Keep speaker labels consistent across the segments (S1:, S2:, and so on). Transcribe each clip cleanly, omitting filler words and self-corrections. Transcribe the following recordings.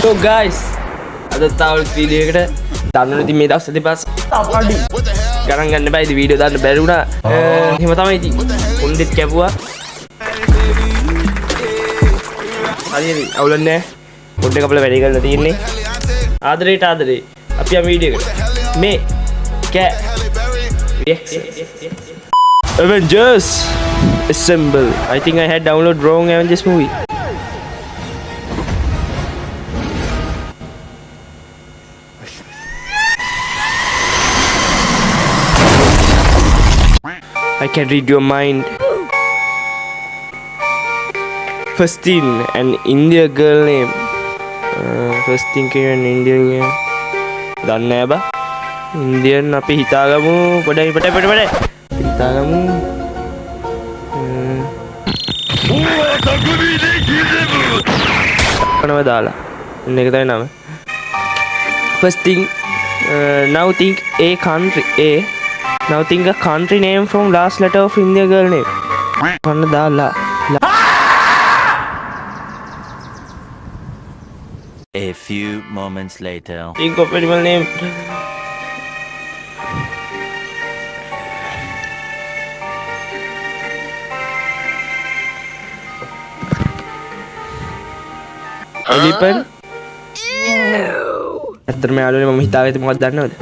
S1: So guys, අද තවත් video එකට දාන්න ඉතින් මේ දවස් දෙකක් පස්සේ ගණන් ගන්න බෑ ඉතින් වීඩියෝ දාන්න බැරි වුණා. එහෙම තමයි ඉතින් උන්දෙත් කැපුවා. හරියනේ අවුලක් නැහැ. පොඩ්ඩක් අපල වැඩි කරලා තියෙන්නේ. ආදරේට ආදරේ. අපි යමු වීඩියෝ එකට. මේ කෑ Avengers Assemble. I think I had downloaded wrong Avengers movie. I can read your mind. First thing, an Indian girl name. First thing an Indian girl. දන්නේ නැහැ බා. Indian අපි හිතාගමු පොඩයි හිතාගමු. කනව දාලා. ඉන්න එක තමයි නම. First thing, now think a country a. Now think a country name from last letter of Indian girl name. කන්න දාලා.
S2: A few moments later.
S1: Think of animal name. Elephant. ඇත්තටම යාළුවනේ මම හිතාවේ මොකක්ද දන්නවද?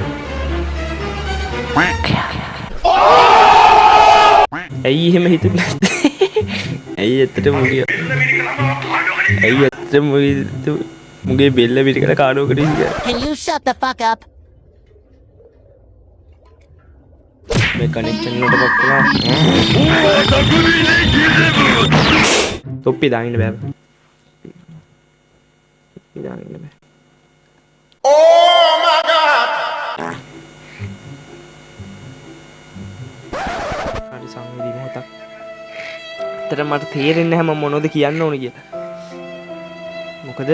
S1: ඇයි එහෙම හිතුනේ නැත්තේ? ඇයි ඇත්තටම මුගේ බෙල්ල පිට කරලා කාඩුවකට ඉඳලා.
S3: Can you shut the fuck up?
S1: මේ කනෙක්ෂන් වලට පොක්කලා. තොප්පි දාන්න බෑ. දාන්න බෑ. Oh my god. හරි සංවේදී මොහොතක්. ඇත්තට මට තේරෙන්නේ නැහැ මම මොනවද කියන්න ඕනේ කියලා. මොකද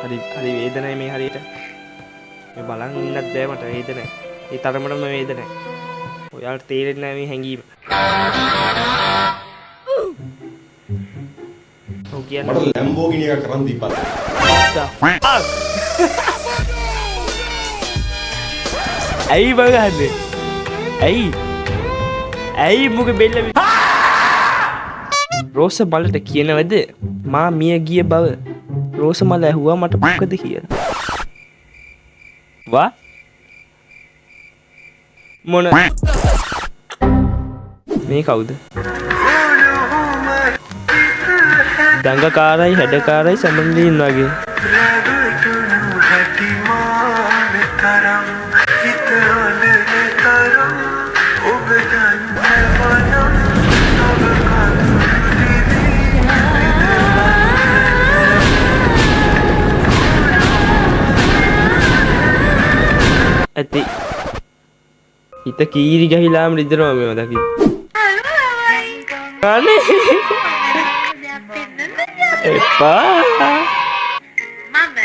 S1: හරි වේදනයි මේ හරියට. මේ බලන් ඉන්නත් බෑ මට වේදනයි. ඒ තරමටම වේදනයි. ඔයාලට තේරෙන්නේ නැහැ මේ හැංගීම. ඔව් කියන්නේ
S4: මට ලැම්බෝගිනි එකක් කරන් දීපන්.
S1: ඇයි බගන්නේ? ඇයි මුගේ බෙල්ල රෝස මලට කියනවද මා මිය ගිය බව? රෝස මල ඇහුවා මට මොකද කියලා. වා මොන මේ කවුද? දංගකාරයි හැඩකාරයි සම්බන්ධින් වගේ. ඇති හිත කීරි ගහිලාම රිදෙනවා මේව දකින්න. අනේ එපා
S5: මම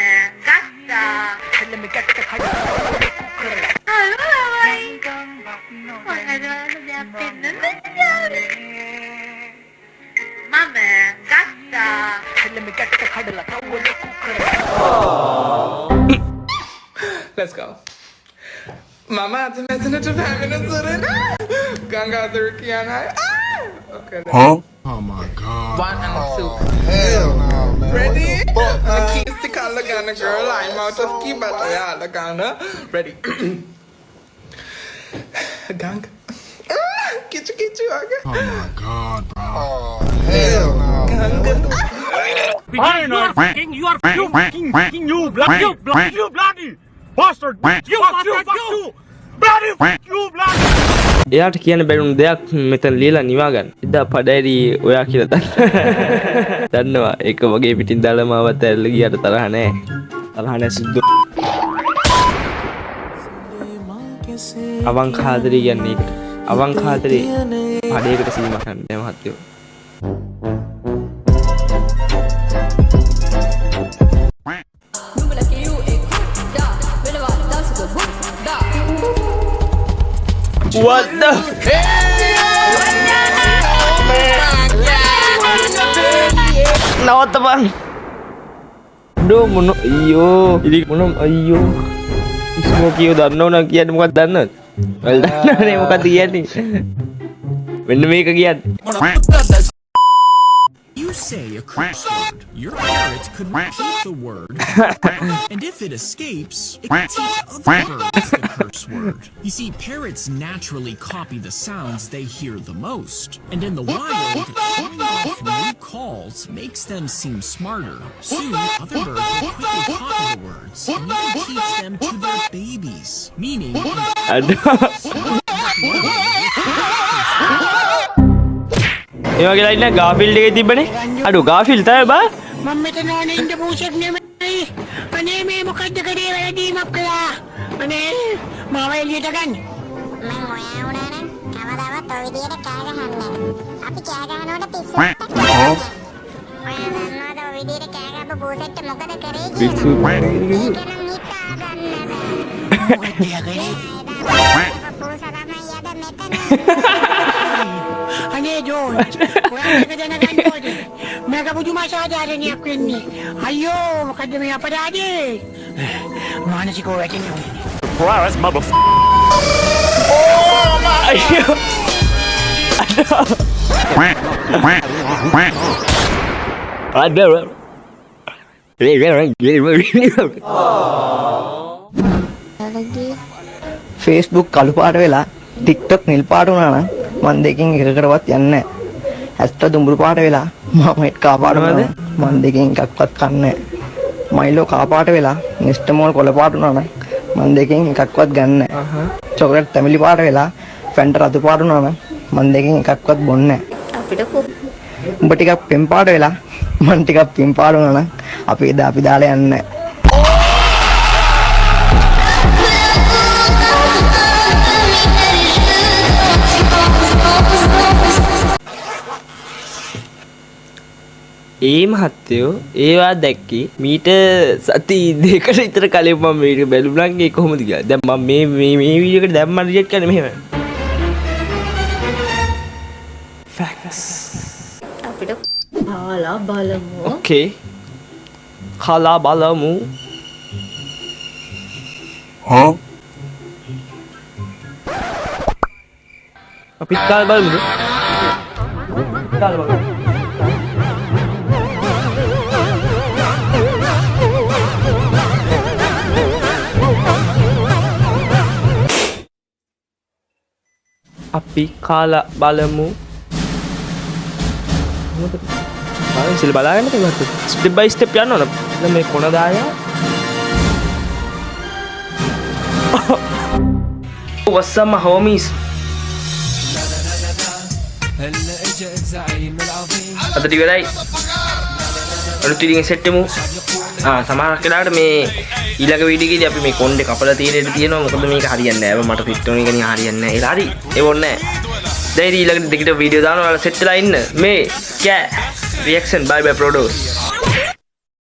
S5: ගත්තා හෙල්ලම ගැටක කඩ
S6: Let's go. Mama at the messenger to having a sudden Gangadhar Kiana. Okay.
S4: Huh? Oh my god.
S6: 1 and 2.
S4: Hell no, man.
S6: Ready? The keys to color Ghana girl. I'm out of key, but yeah, the Ghana. Ready? Gang. Get you again.
S4: Oh my god, bro. Oh hell no.
S7: You are fucking you bloody bastard. You bloody
S1: එයාට කියන්න බැරුණු දෙයක් මෙතන ලියලා නිවා ගන්න. එදා පඩෑරි ඔයා කියලා දන්නවා. ඒක වගේ පිටින් දාලා මාවත් ඇල්ල ගියට තරහ නැහැ. තරහ නැහැ සුදු. අවංකාදරී කියන්නේ ඒකට. අවංකාදරී පඩේකට සීමා කරන්න නෑ මහත්තයෝ. What the hell? නවත්තපන්. ඩෝ මොන අයියෝ. ඉලි මොන අයියෝ. ස්මෝකියෝ දන්නව නම් කියන්නේ මොකක්ද දන්නවද? ඔයාලා දන්නවනේ මොකක්ද කියන්නේ? මෙන්න මේක කියන්නේ.
S3: You say a curse word. Your parrot could repeat the word, and if it escapes, it can teach other birds the curse word. You see, parrots naturally copy the sounds they hear the most, and in the wild, showing off new calls makes them seem smarter. Soon, other birds will quickly copy the words and even teach them to their babies, meaning.
S1: ඒ වගේ line ගාෆිල්ඩ් එකේ තිබ්බනේ. අඩෝ ගාෆිල්ඩ් තමයි බා.
S8: මම මෙතන ඕනේ ඉන්න පූසෙක් නෙමෙයි. අනේ මේ මොකද්ද කරේ වැරදීමක් කළා. අනේ මාව එළියට ගන්න.
S9: මම ඔයා වුණා නම් කවදාවත් ඔය විදියට කෑ ගහන්නේ නැහැ. අපි කෑ ගහනකොට පිස්සුවට ඔයා දන්නවද ඔය විදියට කෑ ගහපු පූසෙක්ට මොකද කරේ කියලා?
S1: පිස්සු.
S9: ඒක නම් හිතා ගන්න බෑ.
S8: මොකද කරේ?
S9: පූස තමයි යද මෙතන.
S8: අනේ ජෝන් ඔයා මේක දැනගන්න ඕනේ. මේක පුදුම සාධාරණයක් වෙන්නේ. අයියෝ මොකද්ද මේ අපරාධේ? මානසිකව වැටෙන්නේ.
S7: Surprise, motherfucker.
S1: අයියෝ.
S10: Facebook කළු පාට වෙලා TikTok නිල් පාට වුණා නම් මන් දෙකෙන් එකකටවත් යන්නේ නැහැ. ඇත්ත දුඹුරු පාට වෙලා මම කා පාට වුණා මන් දෙකෙන් එකක්වත් කන්නේ නැහැ. මයිලෝ කා පාට වෙලා නිස්ටමෝල් කොළ පාට වුණා නම් මන් දෙකෙන් එකක්වත් ගන්න නැහැ. චොකලට් තැඹිලි පාට වෙලා ෆැන්ටා රතු පාට වුණා නම් මන් දෙකෙන් එකක්වත් බොන්නේ නැහැ.
S9: අපිට
S10: උඹ ටිකක් පෙම් පාට වෙලා මන් ටිකක් පිම් පාට වුණා නම් අපි දාලා යන්නේ නැහැ.
S1: ඒ මහත්තයෝ ඒවා දැක්කේ මීට සති දෙකට විතර කලින් මම මේක බැලුවා නම් ඒ කොහොමද කියලා. දැන් මම මේ වීඩියෝ එකට දැම්ම රිජෙක්ට් කරන්නේ මෙහෙම. ෆැක්ටස්.
S9: අපිට කාලා බලමු.
S1: ඕකේ. කාලා බලමු. අපි කාලා බලමුද? කාලා බලමු. අපි කාලා බලමු. මොකද? ආයෙ ඉතින් බලාගෙන ඉන්නකෝ. ස්ටෙප් බයි ස්ටෙප් යන්න ඕන. දැන් මේ කොන දායා. What's up my homies? අද ටිකයි. අලුත් ඉතින් සෙට් එකමු. සමහරක් වෙලාවට මේ ඊළඟ වීඩියෝ එකේදී අපි මේ කොණ්ඩේ කපලා තියෙන ඉඩ තියෙනවා. මොකද මේක හරියන්නේ නැහැ. මට ෆිට වෙන එක නේ හරියන්නේ නැහැ. ඒක හරි. ඒ වොන්නේ නැහැ. දැන් ඊළඟ දෙකට වීඩියෝ දානවා. ඔයාලා සෙට් වෙලා ඉන්න. මේ කෑ රියැක්ෂන් බයි බයි ප්‍රොඩුස්.